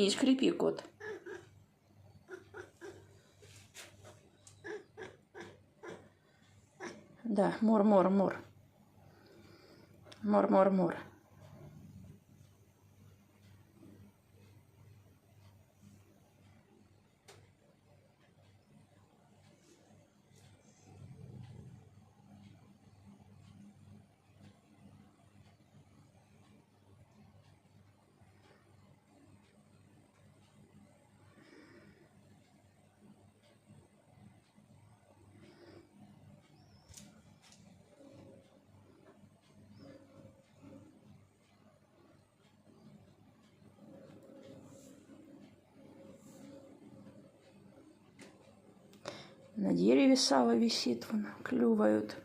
не скрипи, кот. Да, мур. Мур. На дереве сало висит, вон, клювают.